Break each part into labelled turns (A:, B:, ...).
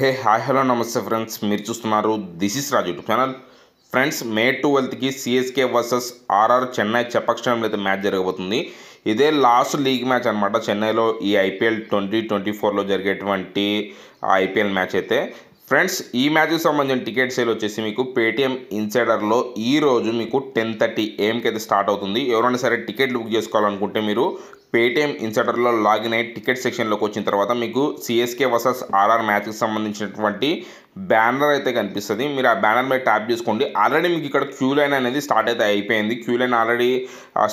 A: హే hi hello నమస్తే friends, మీరు చూస్తున్నారు this is Raju YouTube channel. Friends, May 12కి సిఎస్కే వర్సెస్ ఆర్ఆర్ చెన్నై చెపక్షంలో అయితే మ్యాచ్ జరగబోతుంది. ఇదే లాస్ట్ లీగ్ మ్యాచ్ అనమాట. చెన్నైలో ఈ ఐపీఎల్ 2024లో జరిగేటువంటి ఐపీఎల్ మ్యాచ్ అయితే. ఫ్రెండ్స్, ఈ మ్యాచ్కి సంబంధించిన టికెట్ సేల్ వచ్చేసి మీకు పేటిఎం ఇన్సైడర్లో ఈరోజు మీకు 10:30 AM అయితే స్టార్ట్ అవుతుంది. ఎవరైనా సరే టికెట్లు బుక్ చేసుకోవాలనుకుంటే మీరు పేటిఎం ఇన్సైడర్లో లాగిన్ అయ్యి టికెట్ సెక్షన్లోకి వచ్చిన తర్వాత మీకు సిఎస్కే వర్సెస్ ఆర్ఆర్ మ్యాచ్కి సంబంధించినటువంటి బ్యానర్ అయితే కనిపిస్తుంది. మీరు ఆ బ్యానర్ మీద ట్యాప్ చేసుకోండి. ఆల్రెడీ మీకు ఇక్కడ క్యూ లైన్ అనేది స్టార్ట్ అయితే అయిపోయింది. క్యూ లైన్ ఆల్రెడీ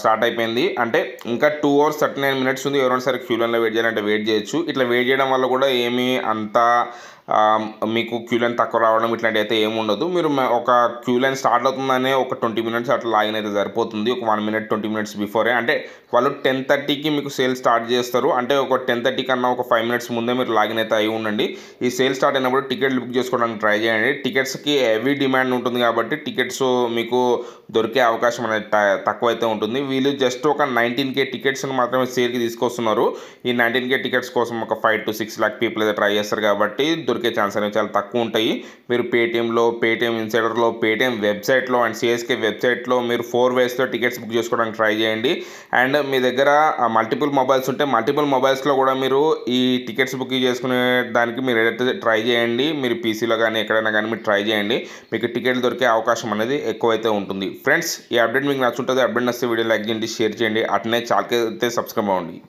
A: స్టార్ట్ అయిపోయింది. అంటే ఇంకా 2 hours 39 minutes ఉంది. ఎవరైనా సరే క్యూ లైన్లో వెయిట్ చేయాలంటే వెయిట్ చేయొచ్చు. ఇట్లా వెయిట్ చేయడం వల్ల కూడా ఏమీ అంత మీకు క్యూ లైన్ తక్కువ రావడం ఇట్లాంటివి అయితే ఏమి ఉండదు. మీరు ఒక క్యూ లైన్ స్టార్ట్ అవుతుందనే ఒక 20 minutes అట్లా లాగిన్ అయితే సరిపోతుంది. ఒక 1 minute 20 minutes బిఫోరే. అంటే వాళ్ళు 10:30కి మీకు సేల్ స్టార్ట్ చేస్తారు. అంటే ఒక 10:30 కన్నా ఒక 5 minutes ముందే మీరు లాగిన్ అయితే అయి ఉండండి. ఈ సేల్ స్టార్ట్ అయినప్పుడు టికెట్లు బుక్ చేసుకోవడానికి ట్రై చేయండి. టికెట్స్కి హెవీ డిమాండ్ ఉంటుంది కాబట్టి టికెట్స్ మీకు దొరికే అవకాశం అనేది తక్కువ అయితే ఉంటుంది. వీళ్ళు జస్ట్ ఒక 19K టికెట్స్ని మాత్రమే సేల్కి తీసుకొస్తున్నారు. ఈ 19K టికెట్స్ కోసం ఒక 5 to 6 lakh పీపుల్ అయితే ట్రై చేస్తారు కాబట్టి దొరికే ఛాన్స్ అనేవి చాలా తక్కువ ఉంటాయి. మీరు పేటిఎంలో, పేటిఎం ఇన్సైడర్లో, పేటిఎం వెబ్సైట్లో అండ్ సిఎస్కే వెబ్సైట్లో మీరు 4 waysలో టికెట్స్ బుక్ చేసుకోవడానికి ట్రై చేయండి. అండ్ మీ దగ్గర మల్టిపుల్ మొబైల్స్ ఉంటే మల్టిపుల్ మొబైల్స్లో కూడా మీరు ఈ టికెట్స్ బుకింగ్ చేసుకునే దానికి మీరు ఏదైతే ట్రై చేయండి. మీరు పీసీలో కానీ ఎక్కడైనా కానీ మీరు ట్రై చేయండి. మీకు టికెట్లు దొరికే అవకాశం అనేది ఎక్కువైతే ఉంటుంది. ఫ్రెండ్స్, ఈ అప్డేట్ మీకు నచ్చుంటుంది. అప్డేట్ నచ్చితే వీడియో లైక్ చేయండి, షేర్ చేయండి. అట్నే ఛానల్కి అయితే సబ్స్క్రైబ్ అవ్వండి.